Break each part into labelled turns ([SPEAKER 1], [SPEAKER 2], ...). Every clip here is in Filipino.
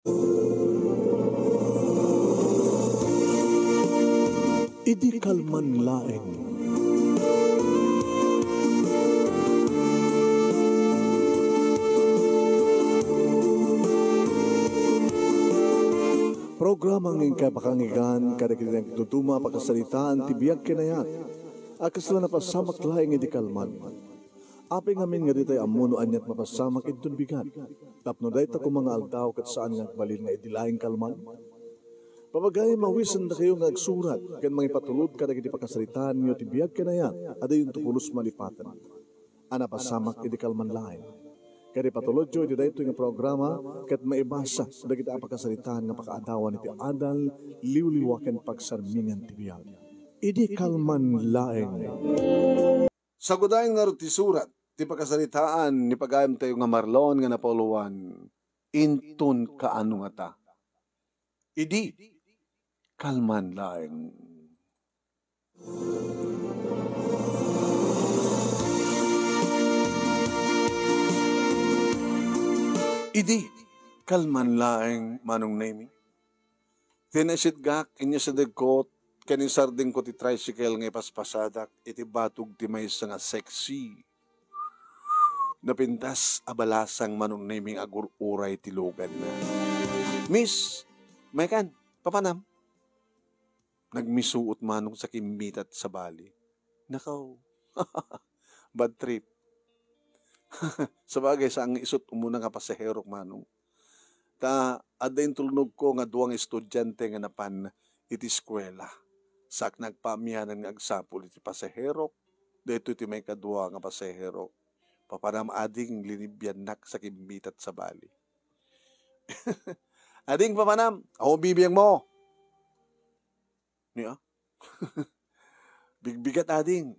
[SPEAKER 1] Idi kalman laeng. Programa ng kapakangigan kada kinang tutuma pagkasalitaan tibiyag kinayat. Akas lang napasamak laeng idi kalman. Api ngamin nga ditay amuno anyat mapasamak itun bigat. Tapno dayta ko mga aldaw kat saan nga balin nga idi laeng kalman. Papagay mawisan na kayo nga agsurat kan mga ipatulod kada kiti pagkasalitaan nyo tibiyag kinayat ada yung tukulos malipatan. Ana pasamak idi kalman laeng. Kaya patulod jo, iti dayto nga programa, kat maibasa, dagiti apakasalitaan nga pakaadawan iti adal, liwliwaken pagsarmingan ti biyag. Idi kalman laeng.
[SPEAKER 2] Sagudayin nga ti surat, ti pagkasalitaan, ni pagayam tayo nga marlon nga napoluan, intun kaano nga ta. Idi kalman laeng. Idi, kalman laeng manong nami. Tinasit gak, inya sa dagkot, kanisarding ko ti tricycle nga ipaspasadak, iti batog ti may nga sexy. Napintas abalasang manong naming agur-uray ti lugan na. Miss, may kan, papanam. Nagmisuot manong sa kimbitat sa bali. Nakaw, bad trip. Sabagay sa ang isot umuna nga pasaherok manong. Ta adayin tulnog ko nga duwang estudyante nga napan iti eskwela. Sak nagpamianan nga agsapol iti pasaherok. Dito iti may kadwa nga pasaherok. Papanam ading linibyanak sa kimbitat sa bali. Ading papanam, ako bibiyang mo. Niya? Bigbigat ading.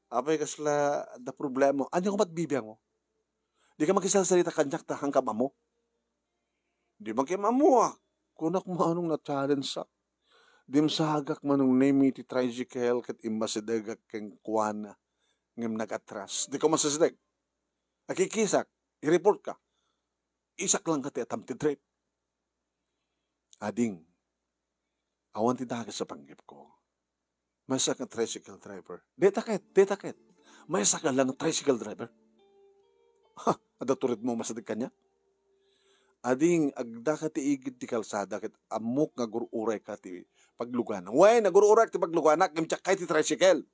[SPEAKER 2] Apay kasla da problema. Ano ko ba't bibiyang mo? Di ka makisalsalita kanyak ta hangkam amo. Di makimamo ah. Kunak manong na-challenge sa. Di masahagak manong name iti tricycle kat imbasidagak keng kuwana. Ngem nagatras. Di ka masasidag. Akikisak. I-report ka. Isak lang ka ti atam ti trip. Ading. Awan ti dagas sa panggip ko. May ka tricycle driver. Detakit. May ka lang tricycle driver. Ha, adaturit mo masadig kanya? Ading agda ka ti igid ti kalsada ket amok nga gururay ka ti pagluganak. Way, nagururay ti pagluganak, kimtsak kay ti tricycle.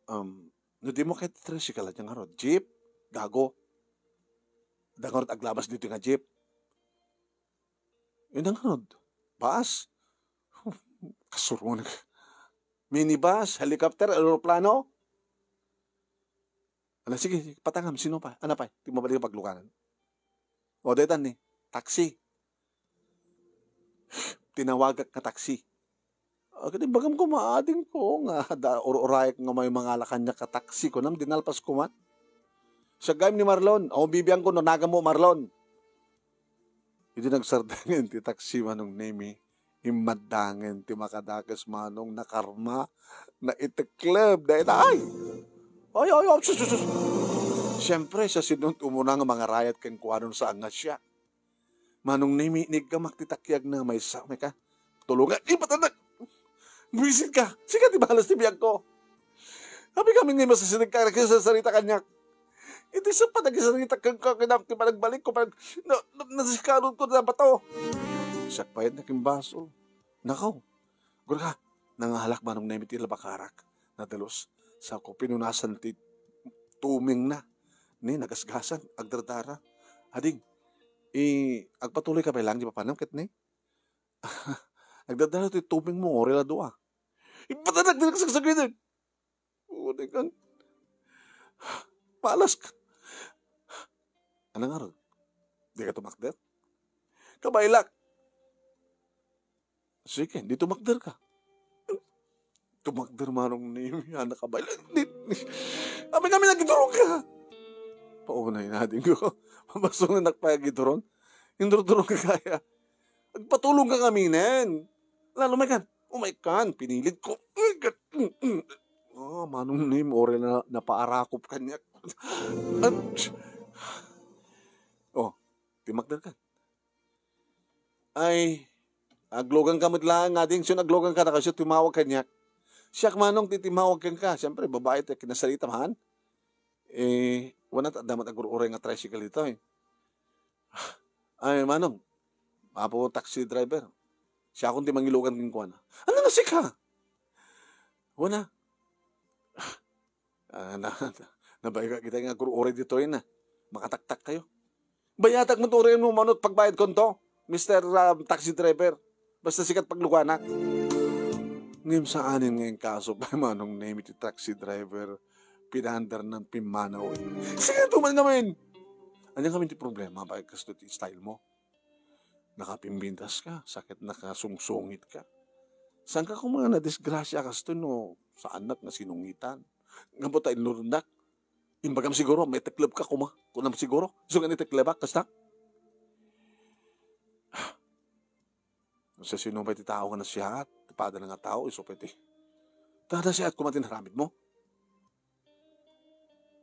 [SPEAKER 2] No di mo kay ti tricycle at yung harod. Jeep, gago. Dangarot aglabas dito nga jeep. Yun ang harod. Bus. Kasurong na. Minibus, helicopter, aeroplano. Ala, sige, patangam, sino pa? Ano pa? Di mo balik ang paglukanan. O, detan ni, taxi. Tinawagak ka taxi. O, kaya bagam ko maading ko nga, or-orayak nga may mga alakan niya ka taxi ko nam, dinalpas ko man. Sa game ni Marlon, ako bibiyang ko, no, naga mo, Marlon. Ito nagsardangin, ti taxi manong name, imadangin, ti makadakas manong nakarma, na itiklab, dahil ay! Ay, sus. Siyempre, sa sinong umuna nga mga rayat kang kuwanon sa angas siya. Manong niminig ka maktitakyag na may ka. Tulungan, patanak! Buisit ka! Sige, di balas ti biyag ko. Sabi kami ngayon masasinig ka, nagsasarita kanyak. Ito isa pa, nagsasarita kang kakinapti pa nagbalik ko, nasikaroon ko na bato. Siyak pa yan, naking baso. Nakaw, gura ka, nangahalak manong namit ilabakarak, nadalos. Sa ko pinunasan ti tuming na. Ni nagasgasan, agdardara. Ading, agpatuloy ka pa lang, di pa panam, ket ni? Agdardara ti tuming mo, orela doa. Ipatanak, di nagsagsagin. Uday kan. Palas ka. Anong araw? Di ka tumakder? Kabailak. Sige, di tumakder ka. Tumakder manong ni anak ka ba? Kami nagidurong ka. Paunay natin ko. Mabasong na nakpagidurong. Indurong ka kaya. Agpatulong ka kami nen. Lalo may kan. Oh my God. Pinilit ko. Oh, manong ni more na napaarakop kanya. Oh. Timakder ka. Ay, aglogan ka lang, nga din siya aglogan ka na kasi tumawag ka niya. Siya manong titimawag ka. Siyempre, babae tayo kinasalita man. Wala ta damat agururay nga tricycle dito eh. Ay, manong, mapo taxi driver. Siya akong di mangilugan ng kuwan. Ano na si ka? Wala. Nabay ka kita nga agururay dito eh na. Makataktak kayo. Bayatag mo turin mo manot pagbayad ko to, Mr. Taxi driver. Basta sikat paglukanak. Ngayon sa anin ngayong kaso pa manong name iti taxi driver, pinandar ng pimanaw. Sige, tuman namin. Ano kami ti problema ba kasto ti style mo? Nakapimbintas ka, sakit nakasungsungit ka. Saan ka kung mga nadisgrasya kasto no? Sa anak na sinungitan. Nga po tayo nurundak. Imbagam siguro, may teklab ka kuma. Kunam siguro. So nga ni teklab ka, kasta? Sa sino ba iti tao ka na siya at pada na nga tao, iso pwede. Tada siya at kumatin haramit mo.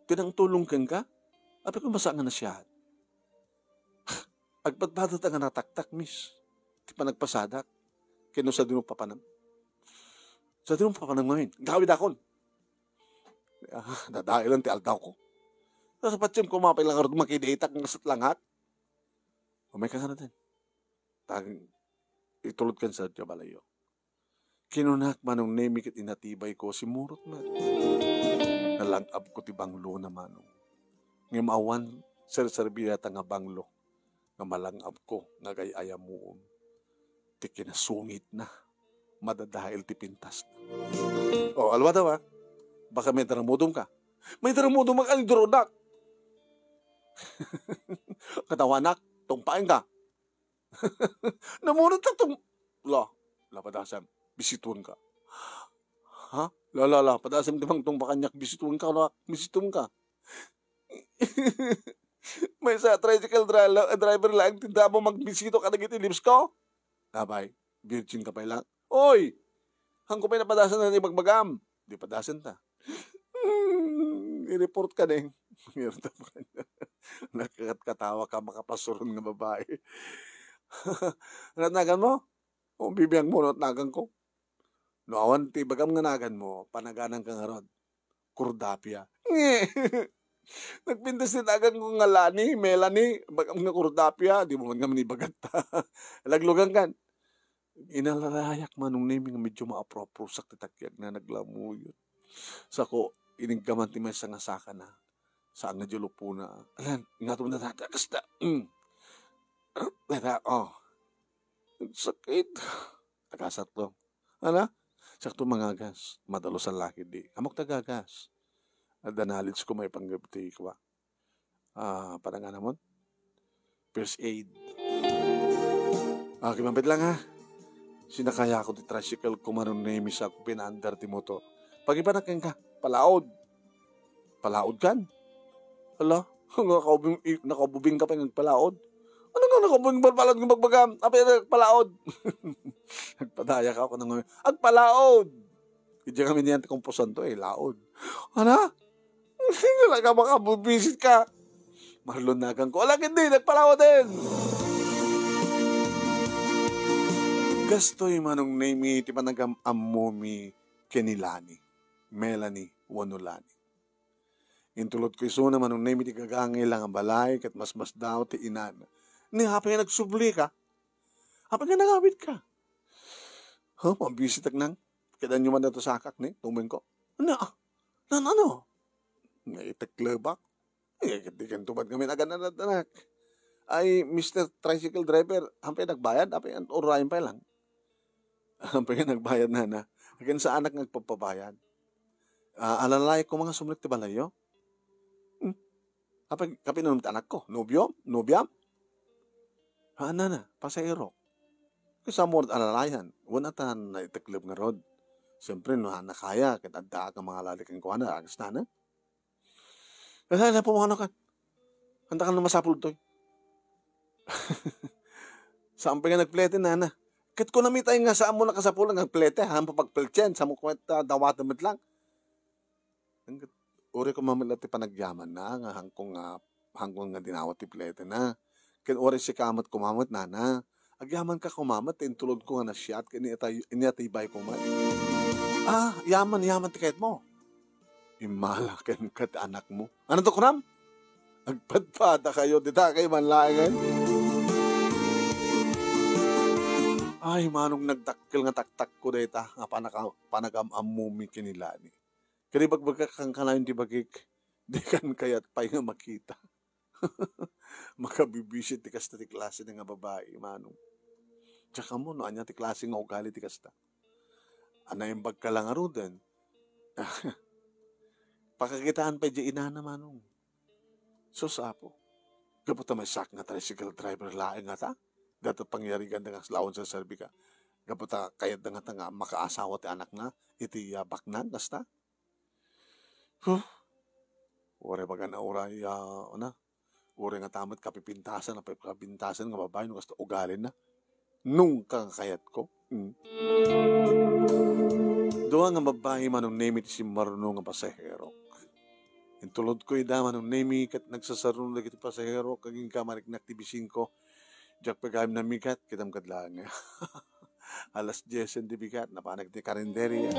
[SPEAKER 2] Tinangtulong kang ka, api kung basa nga na siya at. Agpadbadat nga nataktak, miss. Di pa nagpasadak. Kino sa dinong papanam. Sa dinong papanam ngayon, gawid akon. Dadailan ti aldaw ko. Sa patsim ko mapailang arod makiditak ng asat langat. Umay ka nga natin. Itulod kan sa Jabalayo. Kinunak manong nemikit inatibay ko si Murot man. Nalangab ko ti banglo na manong. Ngimawan ser-serbiyata nga banglo. Nga malangab ko nga gayaya moon. Ti kinasungit na. Madadahil ti pintas na. O, alwa daw ha. Baka may taramudong ka. May taramudong mag-alidronak. Katawanak, tumpain ka. Namunod na itong... Padasam, bisituan ka. Ha? Padasam dimang itong bakanyak, bisituan ka. Bisituan ka. May sa tricycle driver lang, tinda mo magbisito ka na lips ko. Abay, virgin ka pa lang. Oy! Hangko pa napadasan na ni magbagam. Di padasan ta. I-report ka din. Nakakatawa ka, makapasuron nga babae. Nagan mo? O bibiyang mo, nagan ko. Noawan, ti bagam nga nagan mo, panaganan ka nga rod. Kurdapia. Nagpintas din nagan ko nga Lani, Melanie, bagam nga Kurdapia, di mo man kami ni bagat. Laglugan kan. Inalalayak manong naming medyo maaproprosak titakyag na naglamuyot. Sa ko, iniggaman ti may sangasaka na. Saan nga julupo na. Alan, nga ito na natakasta. Sakit. Tagasat to. Ano? Sakto mga gas. Madalo sa laki di. Amok tagagas. At danalits ko may panggabti ko ba. Parang nga naman. First aid. Kimampit lang ha. Sinakaya ko ti tricycle ko manon name sa ako pinandar ti motor. Pag ipanakin ka, palaod. Palaod kan? Hala, nakabubing ka pa ng palaod. Ano nga nakabubing palaod ng magbagam? Apa yung palaod? Nagpadaya ka ako ng ngayon. Agpalaod! Hindi kami niyan komposan to laod. Ano? Hindi lang ka makabubisit ka. Malunagan ko. Alam hindi, nagpalaod din. Gastoy manong name iti panagam amomi kenilani. Melanie Wanulani. Intulot ko iso naman nung name iti kagangay lang ang balay kat mas daw ti inana. Ni hapay nga nagsubli ka. Hapay nga nagawit ka. Mabisitag nang. Kaya nyo man na ito sakak ni. Tuming ko. Ano? Naitek-lebak. Di kan tumad kami nagananak. Ay, Mr. Tricycle Driver, hampay nagbayad. Hampay ang urayan pa lang. Hampay nga nagbayad na. Hagan sa anak nagpapabayad. Alalay ko mga sumlik ti balayo. Kapag naman anak ko, nobyam. Na, pasayro. Kasi mo alalayan, wala tahan na iteklib nga rod. Siyempre, nakaya, kitanda ka mga laliking ko na, agas na. Kasi na pumano ka. Handa ka na masapul to. Saan pa nga nagplete na. Kit ko namitay nga saan mo nakasapulang ang plete, hampa pagpilchen, sa mo kwenta dawatamit lang. Uri ko mamilati panagyaman na, nga hangkong nga dinawat ti plete na. Ken oras si kamat kumamot nana. Agyaman ka kumamat, tulod ko nga na siya at iniatibay ko man. Yaman tiket mo. Imalakan kat anak mo. Ano to kunam? Agpadpada kayo, dita kayo manlaangan. Ay, manong nagdakkel nga taktak ko dita, nga panagam-amumi kinila ni. Kani bagbagkakang kanayon di bagik, di kan kaya't pa'y nga makita. Makabibisit ti kasta ti klase nga babae, manong. Tsaka mo, no, anya ti klase nga ugali ti kasta. Anayang bagkalangaro din. Pakakitaan pa di ina naman nung. So sapo, kaputa may sak nga tricycle driver laing nga ta. Gato pangyari ganda nga laon sa serbi ka. Kaputa kayat nga ta nga makaasawa ti anak na, iti baknan, kasta. Ure baga na uray, ure nga tamat kapipintasan, kapipintasan nga babae, nung kasta ugalin na. Nung kakayat ko. Doon nga babae manong name iti si Marno nga pasahero. Intulod ko ida manong name kat nagsasarunod lagi iti pasahero kaging kamarik na TV5. Diyak pagayam na mikat kitam kadlang. Alas 10 di bigat napanag ti karinderya.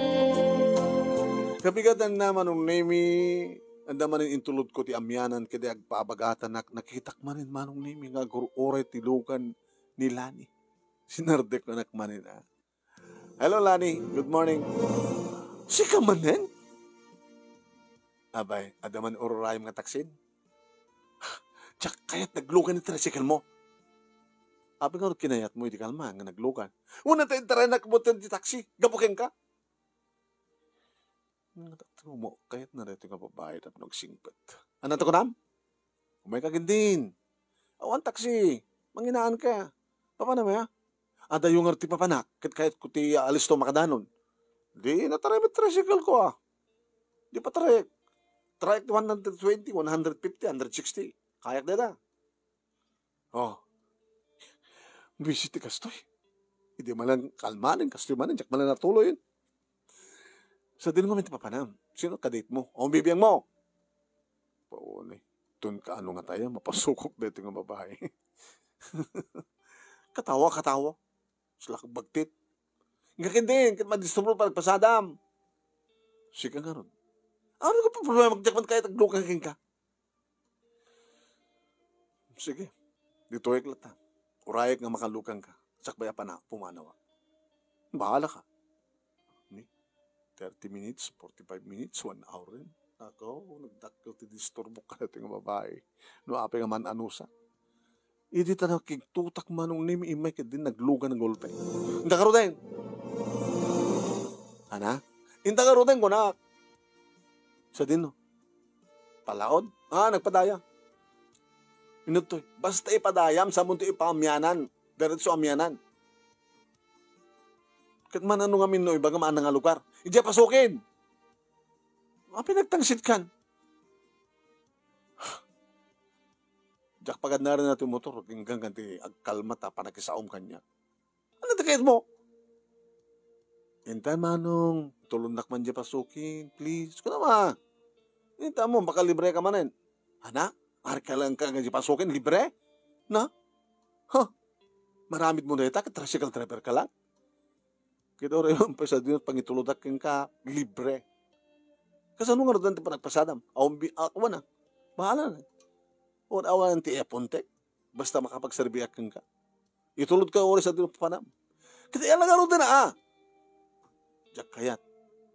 [SPEAKER 2] Kabigatan na manong name anda manin intulod ko ti amyanan kadi agpabagatan nakitak manin manong name nga oray tilukan ni Lani. Sinardek na nakmanin Hello, Lani. Good morning. Si ka manen? Abay, adaman ururayam nga taksin. Tsak kaya't naglukan ni tricycle mo. Abay nga kinayat mo, hindi kalma nga naglukan. Una tayo taranak mo ti taxi. Gapukin ka. Mo, kaya't na rito nga babae at nagsingpet. Ano to ko nam? Umay kagindin. Awan taxi. Manginaan ka. Papa na maya? Ada yung arti papanak, kahit kuti alis to makadanon. Di nataray mo tricycle ko Di pa taray. Taray 120, 150, 160. Kayak na. Visit kastoy. Hindi malang kalmanin, kastoy manin, tsak malang natuloy yun. Sa din mo papanam, sino kadate mo? O bibiyang mo? Paunay. Doon ka ano nga tayo, mapasukok dito ng babae. Katawa. Sulak bagtit. Ngakin din, kat madistublo pa nagpasadam. Sika nga ron. Ano ka pa problema magjakman kahit aglukan ka? Sige. Dito ay klata. Urayak nga makalukan ka. Sakbaya pa na, pumanawa. Bahala ka. 30 minutes, 45 minutes, 1 hour rin. Ako, nagdakil ti disturbo ka natin nga babae. No, ape nga man anusa. Idi ta na kigtutak manong nimi imay ka din naglugan ng golpe. Inta ka rodeng. Ana? Inta ka rodeng ko na. Sa din no. Palaod? Nagpadaya. Inutoy. Basta ipadayam sa mundo ipamyanan. Diretso amyanan. Kat man ano nga minno ibaga maan nga lugar. Hindi pasukin. Pinagtangsit kan. Diyak pagad na rin natin motor, hanggang ganti agkalma ta, panakisaom kanya. Ano takit mo? Intan manong, tulundak man dyan pasukin, please. Kung naman, intan mo, baka libre ka manin. Anak, ka lang ka dyan pasukin, libre? Na? Maramit mo na ita, tricycle driver ka lang. Kita rin yung pasa din, pangituludak ka, libre. Kasi ano nga rin pa nagpasadam? Ako na, bahala na. O awan ti eponte, basta makapagserbiak ka. Itulod ka oras sa dinong Kasi yan lang nga rin na Diyak kayat,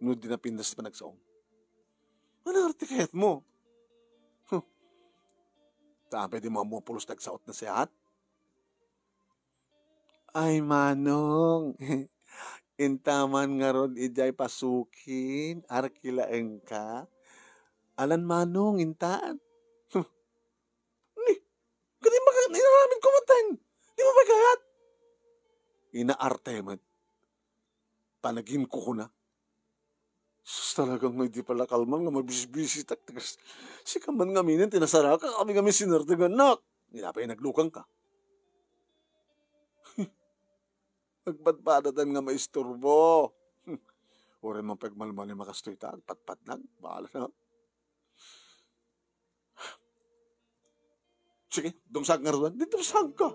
[SPEAKER 2] nung dinapindas pa nagsaong. Ano arti kayat mo? Pwede mo pulos nagsaot na siya Ay manong, intaman nga ron ijay pasukin, arkilaeng ka. Alan manong, intaan. Inaramid ko matan. Di mo ba kayat? Inaarte mo. Panagin ko na. Sus talagang hindi pala kalman nga mabisbisi taktagas. Si kaman nga minin, tinasara ka, kami sinartagan nak. Nilapay naglukang ka. Nagpadpadatan nga maisturbo. Ore man pagmalman ni makastoy ta, patpat lang, bahala na. Sige, dongsag nga ron. Dito saan ka?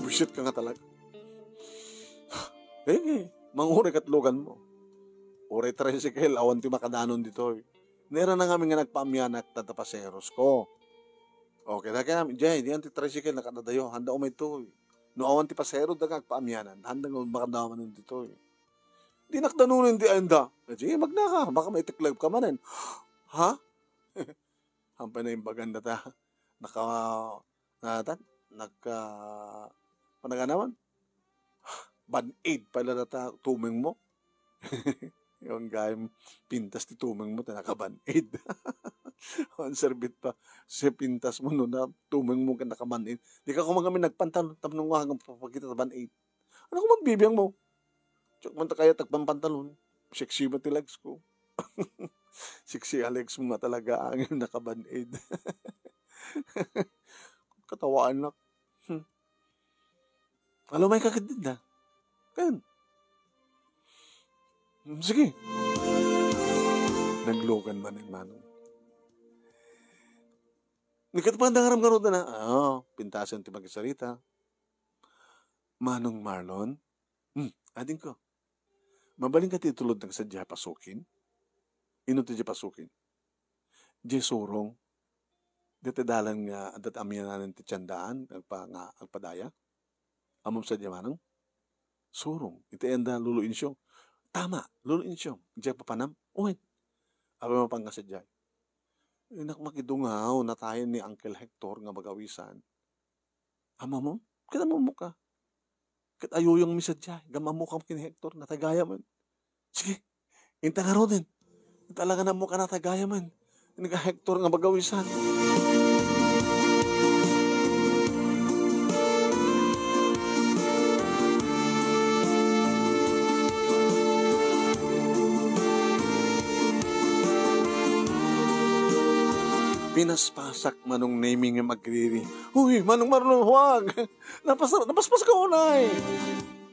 [SPEAKER 2] Buisit ka nga talaga. Manguri katlugan mo. Uri tricycle, awan ti makadanon dito. Nera na kami nga nagpaamyan at tatapaseros ko. Okay, na kaya namin, Jay, di ti tricycle nakadadayo. Handa umay to. No awan ti pasero daga agpaamyanan. Handa nga makadaman dito. Di nakdanunin di anda. Sige, magnaka. Baka may tiklag ka manin. Ha? Hampay na yung baganda ta. Panaganaman. Band-aid pala na ta, tuming mo. Yung gayang pintas ti tuming mo, naka-band-aid. Ang serbit pa, si pintas mo no na tuming mo ka naka-band-aid. Di ka kumagamin nagpantalon, tapos nga hanggang papagkita sa band-aid. Ano kung magbibiyang mo? Tsuk man ta kaya tagpampantalon. Sexy ba ti legs ko? Sexy Alex mo nga talaga ang naka-band-aid. Katawaan na. Alam may kakadid na. Kan. Sige. Naglogan man yung manong. Nagkatapandang aram-garod na pintasan ti magkasarita. Manong Marlon. Ading ko. Mabaling ka titulod ng sadya pasukin? Ino ti pasukin? Di surong. Dito dalan nga adat amyanan ti tiyandaan agpadaya. Amom sadya manong. Surong. Iti enda luluin siyo. Tama, luluin siyo. Diyan papanam. Uwin. Aba mapang nga sadya. Inak makidungaw na tayo ni Uncle Hector nga magawisan. Ama mo? Kita mo ka. Kat ayuyong mi sadya. Gamamukam kini Hector. Natagaya man. Sige. Inta nga ro din. Talaga na mo ka natagaya man. Nga Hector nga magawisan. Pinaspasak manong naming nga magriri. Uy, manong Marlon, huwag. Napaspas ka unay.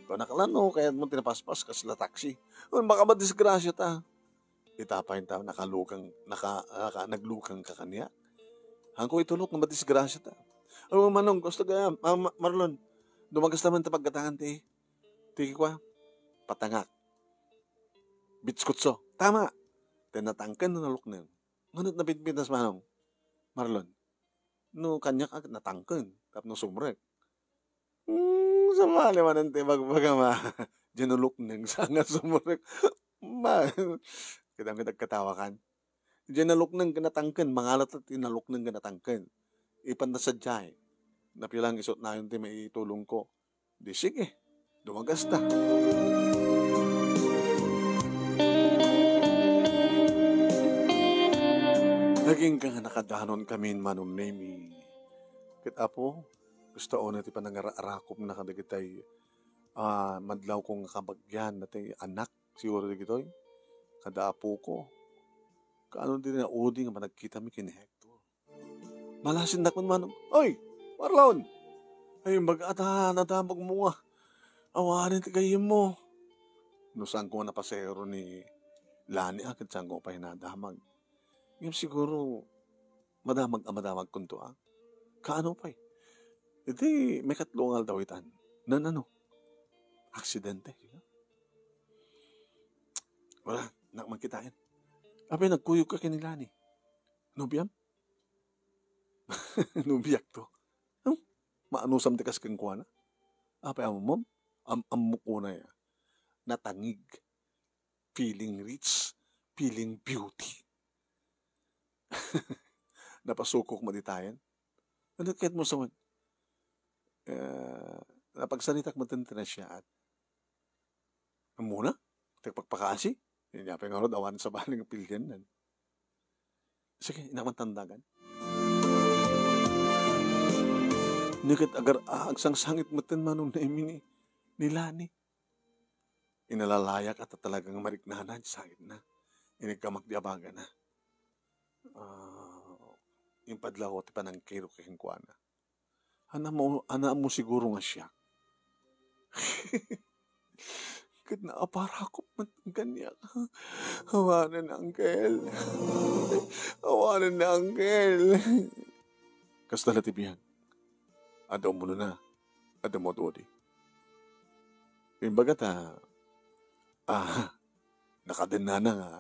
[SPEAKER 2] Kung nakalano, kaya mo tinapaspas ka sila taxi. Baka ba disgrasya ta? Itapay ta, naglukang ka kanya. Hangko itulok na ba disgrasya ta? Manong, gusto kaya, Marlon, dumagas naman ta pagkatangan ti. Tiki kwa, patangak. Bitskutso. Tama. Tinatangkan na nalok na yun. Ngunit napinpinas manong. Marlon, no kanya ka natangkan, tapno sumrek. Sama naman ang tibag-baga ma. Janulok nang sanga sumrek. Kitang katawakan. Janulok nang kanatangkan, mangalat at tinalok nang kanatangkan. Ipan na sadyay. Napilang isot na yun ti may itulong ko. Di sige, dumagas ta. Naging ka nakadanon kami manong nemi. Kit apo, gusto o na ti panangarakop na kadagitay madlaw kong kabagyan na ti anak siguro digitoy. Kada apo ko. Kaano din na udi nga managkita mi kini Hector. Malasin na kun manong, oy, Marlon! Ay, mag-ata, nadamag mo nga. Awanin ti kayo mo. No saan ko napasero ni Lani akit saan ko pa hinadamag. Yung siguro, madamag kunto Kaano pa Iti, may katlungal daw itan. Nan ano? Aksidente. Wala, nakmagkitain. Abe, nagkuyog ka kinila ni. Nubiyam? Nubiyak to. Maanusam tikas kang kuwana. Abe, amom? Amuko na ya. Natangig. Feeling rich. Feeling beauty. Napasukok maditayan. Ano kahit mo sa napagsalitak mo tintin na siya at muna, pagpakasi, hindi niya pengarod awan sa baling pilyan. Sige, inamantandagan. Nikit agar agsang sangit mo tin manong naimi ni Lani. Inalalayak at talagang mariknanan, sangit na. Inigkamak di abaga na. Yung padlaw ti panangkiro kayong kuana. Ana mo siguro nga siya. Kat na apara ko man kanya. Hawanan na, Uncle. Hawanan na, Uncle. Kasta latibiyang. Adaw mo na. Adaw mo tuodi. Imbaga nakadin na nga.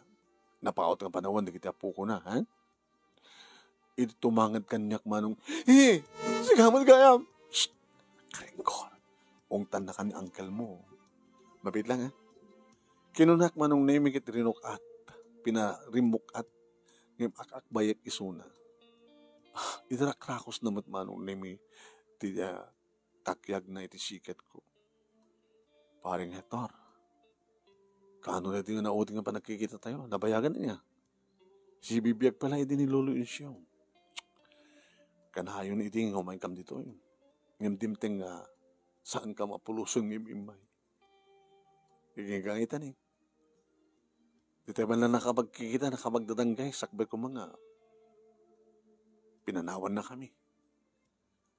[SPEAKER 2] Napaot ng panahon, di kita puko na, ha? Ito tumangad kanyak manong, sigaman gayam! Shh! Karingkor, ungtan na ka ni uncle mo. Mabit lang, ha? Kinunak manong namikit rinok at, pinarimok at, ngim akakbayak isuna. Idrakrakos namat manong nami, takyag na iti sikat ko. Paring Hector, kano na din nga nauting nga pa nakikita tayo, nabayagan niya. Si bibiyag pala iti ni Lolo Insyong. Kanahayon iti nga umain kam dito yun. Ngimdimteng nga saan ka mapulusong ngimimay. Igingangitan eh. Dito man lang nakapagkikita, nakapagdadanggay, sakbay ko mga pinanawan na kami.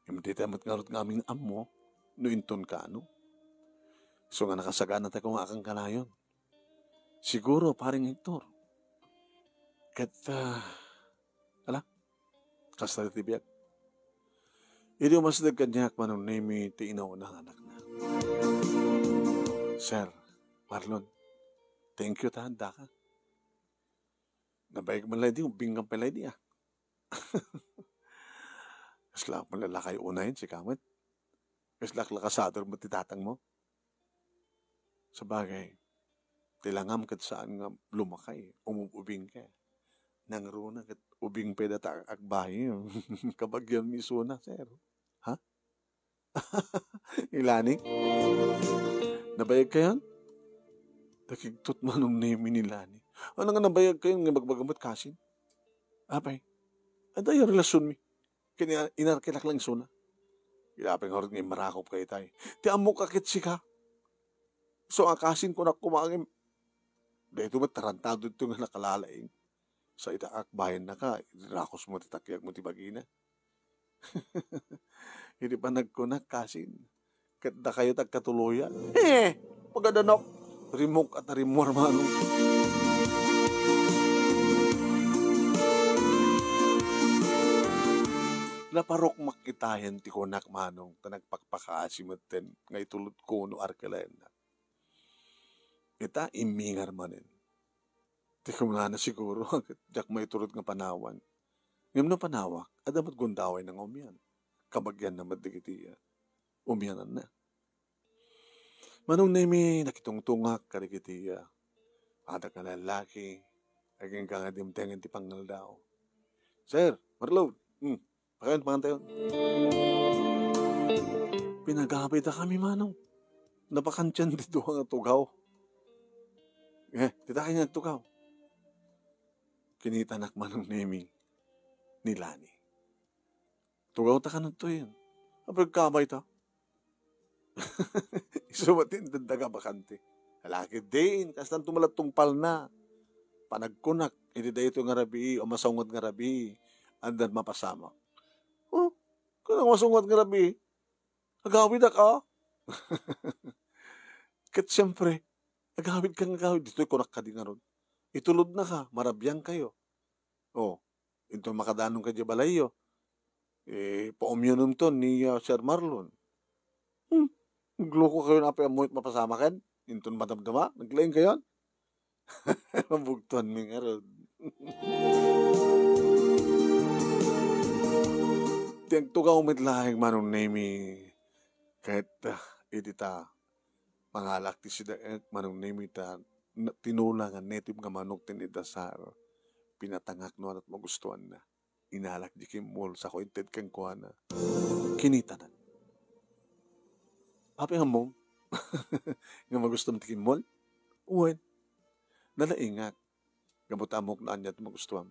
[SPEAKER 2] Dito amat ngarot nga aming amo, no inton ka ano. So nga nakasagaan na tayo kung akang kanayon. Siguro, paring Hector. Kasta tibiyag. Hindi umasdag kanyak manong name ti inaw ng anak na. Sir, Marlon, thank you handa ka. Nabayag man lang di, ubingang palay di ah. Kaslak man lalakay unahin si Kamat. Kaslak lakasador mo titatang mo. Sa bagay, tilangam kat saan nga lumakay, umubing ka. Nang runa kat ubing peda ta akbahi. Kabagyan miso na, sir. Ha? Ilani? Nabayag ka yan? Nakigtot manong name ni Lani. Ano nga nabayag kayo nga magbagamot kasin? Apay, ada yung relasyon mi. Kaya inarkilak lang suna. Ilapin nga rin nga marakop kayo tayo. Ti amo kakit si ka. So akasin ko na kumangin. Dahito mo tarantado ito nga nakalalaing. Sa itaak bayan na ka, rakos mo titakyag mo tibagina. Hindi pa nagkunak kasin. Kada kayo tagkatuluyan. Pagadanok. Rimok at rimor manong. Naparok makitayan ti kunak manong tanagpakpakaasimatan nga itulot ko no arkalayan na. Ita imingar manin. Di ko nga na siguro, jak may turot nga panawan. Ngayon na panawak, adamat gundaway ng umyan. Kabagyan na madigitiya. Umyanan na. Manong nami nakitungtungak karikitiya. Ada ka lalaki, aging ka nga dimtengan ti pangal daw. Sir, Marlo, pakayon, pangantayon. Pinagabay na kami manong. Napakantyan dito ang tugaw. Tita kayo nagtugaw. Kinitanak manong nemi ni Lani. Tugaw ta ka na to yun. Apag kamay ta. Isumatin dandaga bakante. Halaki din. Kastan tumalat tungpal na. Panagkunak. Hindi da ito nga rabi o masungod nga rabi. Andan mapasama. Kung masungod nga rabi, agawid ka. Kat siyempre, agawid ka nga agawid. Dito'y kunak ka din nga ron. Itulod na ka, marabyan kayo. Ito makadanong ka di balayo. Paumyunum to ni Sir Marlon. Nagloko kayo na mapasama kan? Inton madamdama? Naglaing kayo? Mabugtuan mi nga ron. Tiyang tugaw mitlaing manong nemi kahit edita mangalak ti sida manong nemi ta tinulang ang native nga manok tinidasar pinatangak no at magustuhan na inalak di kimol sa kointed kang kuha na kinita na api nga mo nga magustuhan ti kimol uwan nalaingak gamot amok na anya at magustuhan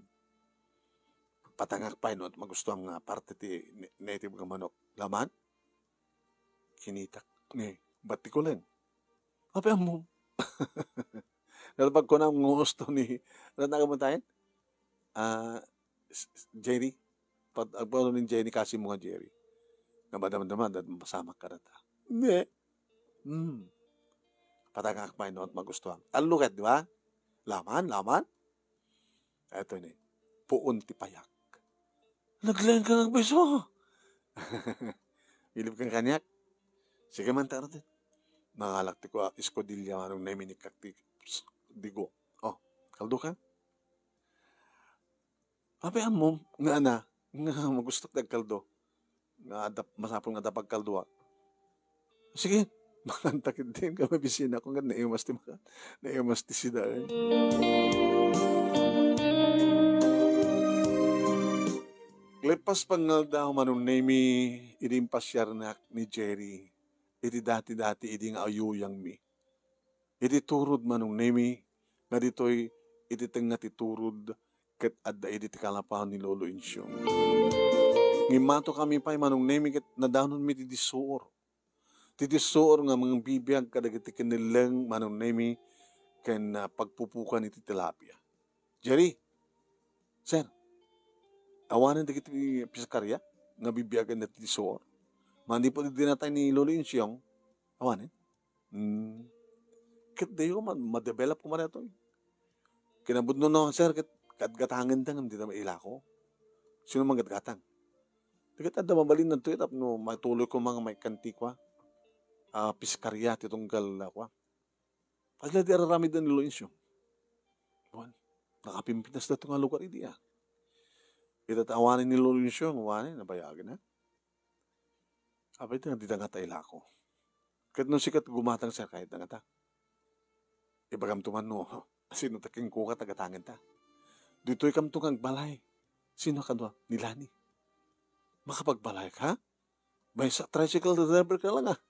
[SPEAKER 2] patangak pa no at magustuhan nga parte ti native nga manok laman kinitak ba't ko lang api nga mo nalapag ko na ang gusto ni natakamuntahin? Jerry. Agpano ni Jenny kasi mga Jerry. Namadama-dama, dahil mapasama ka rata. Hindi. Patagakpay no at magustuhan. Taluket, di ba? Laman. Ito ni, puun ti payak. Naglayan ka ng beso. Ilip kang kanyak. Sige man taro din. Nangalakti ko eskodilya manong naiminikak digo. Oh, kaldo ka? Apayan mo, nga na, nga magustok kaldo. Nga masapong nga tapag kaldo. Sige, makantakit din ka mabisina ko nga naiumas ti maka. Naiumas ti sidaan. Lepas pangal daw manong nami idim pasyarnak ni Jerry. Iti dati-dati idi nga ayuyang mi. Iti turod manong nami nga dito'y iti nga titurod ket adda iti kalapahan ni Lolo Insyong. Ngimato kami pa'y manong nami ket nadawnon mi ti disuor. Ti disuor nga mga bibiyag kadagiti kanilang manong nami ken pagpupukan iti tilapia. Jerry, sir, awanan dagiti piskarya nga bibiyagan na ti disuor. Mandi po dinatay ni Lolo Insyong, awanin. Ket dayo ma-develop ko man ito. Kinabudno no, sir, katgatangan tang hindi na maila ko. Sino mang gatgatang? Tigat adda mabalin ng tuit, no, matuloy ko mga may kanti kwa. Piskarya, titunggal kwa. Pagla di ararami din ni Lolo Insyong. Buwan, nakapimpinas na ito nga lugar idi ah. Itatawanin ni Lolo Insyong, awanin, nabayagan na. Abay ito nga di nga taila ko. Kat nung sikat gumatang sir kahit nga ta. Ibagam tuman no, sino taking kuka tagatangin ta. Dito'y kamtungang balay. Sino ka doon? Nilani. Makapagbalay ka? May sa tricycle driver ka lang ah.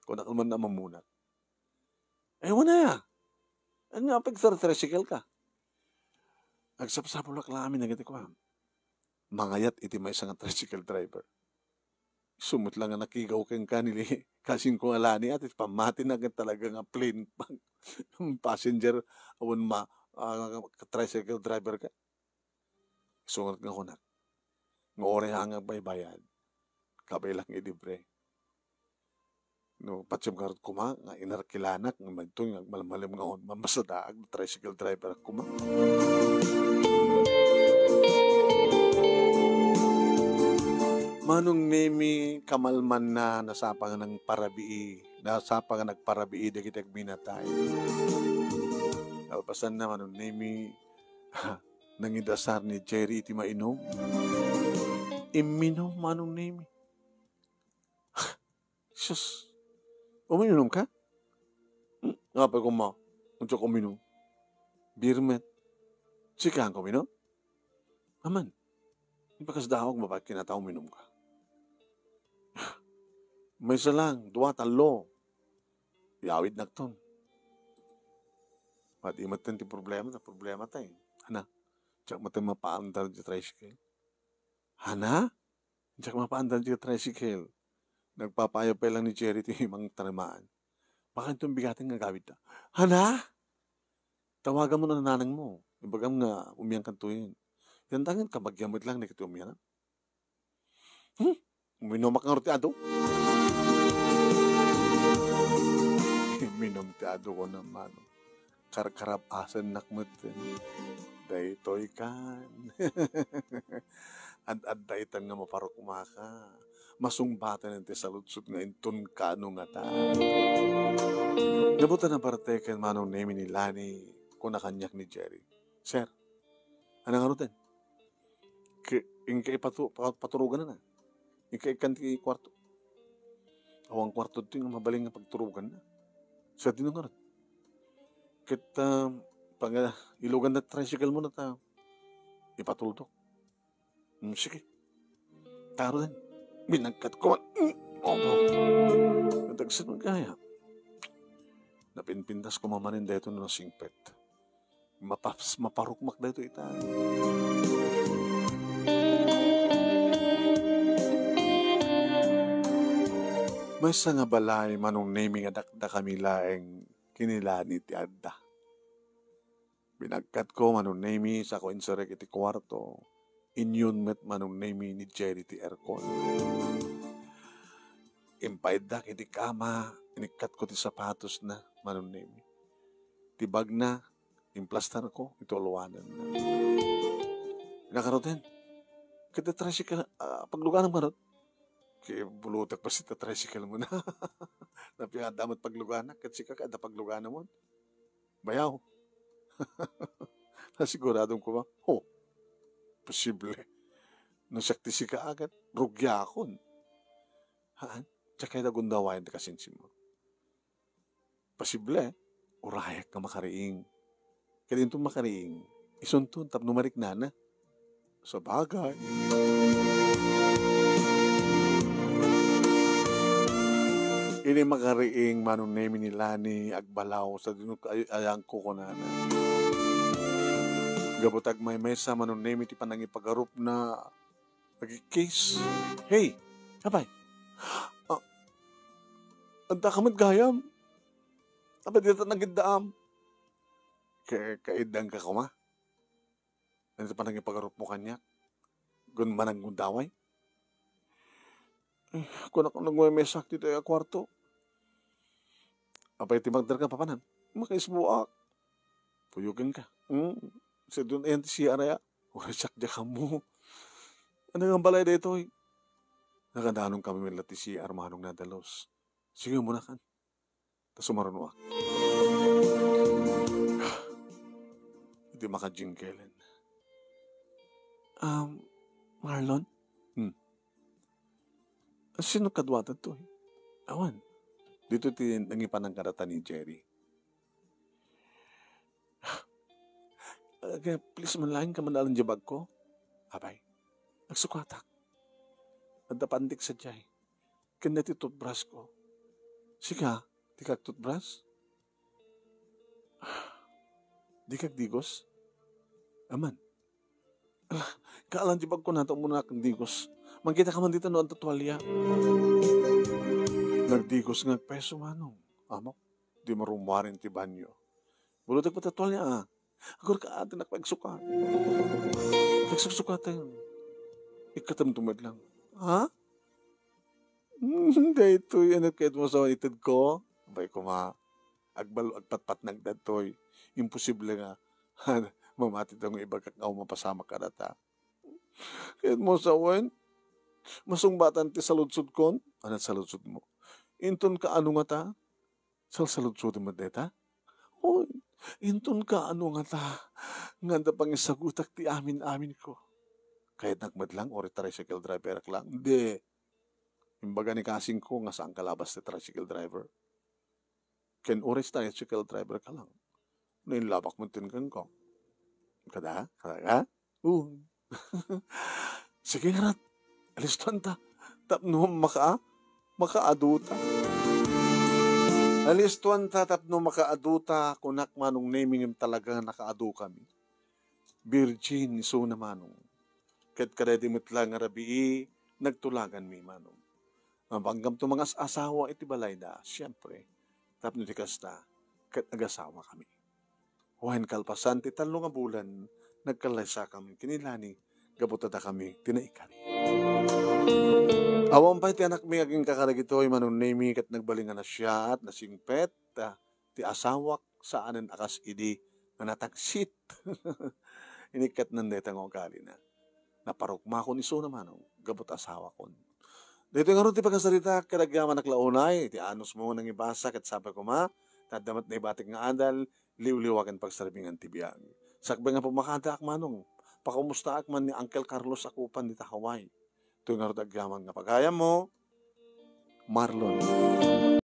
[SPEAKER 2] Kung nakalman na mamunat. Ewan na ya. Ano nga pag tricycle ka? Nagsapsapulak lang amin nagiti ko. Mangayat iti may isang tricycle driver. Sumut lang nga nakigaw kang kanili. Kasing kong alani at pamati na talaga nga plane passenger awan tricycle driver ka. Sungat nga kunak. Nga ore hanggang baybayad. Kabay lang ilibre. No, patsam karot kuma, nga inarkilanak, nga magtong, nga malamalim nga on, mamasadaag, tricycle driver kuma. Manong nemi kamalman na nasapa nga ng parabii, nasapa nga nagparabii da kitag minatay. Alpasan na manong nemi nangidasar ni Jerry iti mainom. Iminom manong nemi. Sus, uminom ka? Nga pa kuma, unsa uminom? Birmet. Sikahan ko uminom? Aman, ipakasdawag mo ba kinataw uminom ka? May isa lang, duwa, talo. Iawid na ton. Pati matan ti problema tayo. Hana, tsak matan mapaandar di tricycle. Hana? Tsak mapaandar di tricycle. Nagpapayo pa lang ni Jerry ti mang tanamaan. Baka itong bigating nga gawid ta. Hana? Tawagan mo na nanang mo. Ibagam nga umiyang kantuyin. Yan tangin kabagyamit lang na kiti umiyan. Uminom ka nga rotiado. Minom tiado ko naman. Karkarap asan nakmutin. Daytoy kan. Ad-daytan nga maparok maka. Masungbatan nante sa lutsut nga intun kano nga ta. Nabutan na parte kan manong name ni Lani kung nakanyak ni Jerry. Sir, anong arutin? Ingkay paturugan na na. Ingkay kanti kwarto. Awang kwarto ito yung mabaling nga pagturugan na. Sa tinungarot. Kita pag ilugan na tricycle mo na ta, ipatultok. Sige. Taro din. Binagkat ko. Natagsan mo kaya. Napinpintas ko mamanin dito na singpet. Maparukmak dito ita. May nga balay manong naming adakda kami laeng kinilani ti adda. Binagkat ko manong nami sa ko inserek iti kwarto. Inyun met manong nami ni Jerry ti aircon. Impaidak iti kama, inikat ko ti sapatos na manong nami. Tibag na, implastar ko, ito aluwanan na. Pinakarotin, Kita tricycle, pagluganan mo ron. Kaya bulutak pa si tricycle mo na. Napiya damat pagluganan. Kat si kakada pagluganan mo. Bayaw. Nasiguradong ko ba? Oh, posible. Nasakti si ka agad. Rugya akon. Haan? Tsaka na gundawayan na kasinsin mo. Posible. Urayak ka makariing. Kaya din itong makariing. Isuntun, tap numarik na. Sa bagay. Ini makariing manong nemi ni Lani agbalaw sa dinuk ayang kukunana. Gabutag may mesa manong nemi ti panangi pagarup na nagikis. Hey, abay. Anta kamad gayam. Abay dito nagiddaam. Kaidang ka kuma. Ano panangi pagarup mo kanya? Gun manang gundaway. Kung ako nagmamesak dito yung kwarto. Apay ti magdar ka papanan. Makaisbuak. Puyugan ka. Sa doon ayan ti siya na ya. Urasak dya ka mo. Ano ang balay dito eh. Nakandanong kami mila ti siya armanong nadalos. Sige muna kan. Tas sumarunwak. Hindi makajingkelan. Marlon? Sino kadwatan to? Awan. Dito nangipan ng karata ni Jerry. Kaya please manlain ka manalang jabag ko. Abay. Nagsukwatak. Nadapandik sa jay. Kanya ti toothbrush ko. Sika, di kag toothbrush? Di kag digos? Aman. Kaalang jabag ko nato muna kang digos. Magkita ka man dito noon tutualya. Nagdigos ng peso manong. Amok, di marumwarin ti banyo. Bulutag pa tutualya Agor ka atin nakapagsuka. Nagsusuka tayo. Ikatamtumad lang. Ha? Hindi ito yung kahit mo sa itid ko. Abay ko agbalo agpatpat nagdatoy. Imposible nga. Mamati daw ng iba kakao mapasama ka data. Kahit mo sa wan, masungbatan ti saludsud kon. Anong saludsud mo? Inton ka ano nga ta? Saludsud mo deta? Oy, inton ka ano nga ta? Nganda pang isagutak ti amin ko. Kahit nagmadlang or tricycle driver lang. Hindi. Imbaga ni kasing ko nga saan kalabas ti tricycle driver. Ken oras tricycle driver ka lang. Nainlabak mo tinkan ko. Kada? Kada? Sige nga rat. Aliston ta. Tapno makaaduta. Aliston ta tapno makaaduta kunak manong naming talaga nakaadu kami. Virgin iso na manong. Ket karedi mitlang nga rabii nagtulagan mi manong. Mabanggam to mga asawa iti balay da. Siyempre. Tapno di kasta. Ket nag-asawa kami. Wahen kalpasan ti talo nga bulan nagkalaysa kami kinilani gabutada kami tinaikan. Awang pa ti anak mi aging kakaragitoy manong nemi kat nagbalingan na siya at nasingpet ti asawak saanen akas idi nga natagsit. Inikat ng detang ugali na. Naparukma ko ni so naman gabot asawa kon. Dito nga ron ti pagkasarita karagyaman naklaunay ti anos mo nang ibasa kat sabi ko tadamat na ibatik nga adal liw-liwagan pagsarbingan ti biyag. Sakbay nga pumakada ak manong. Pakumusta ak man ni Uncle Carlos akupan dita Hawaii. Ito nga ron agyaman nga pagayam mo, Marlon.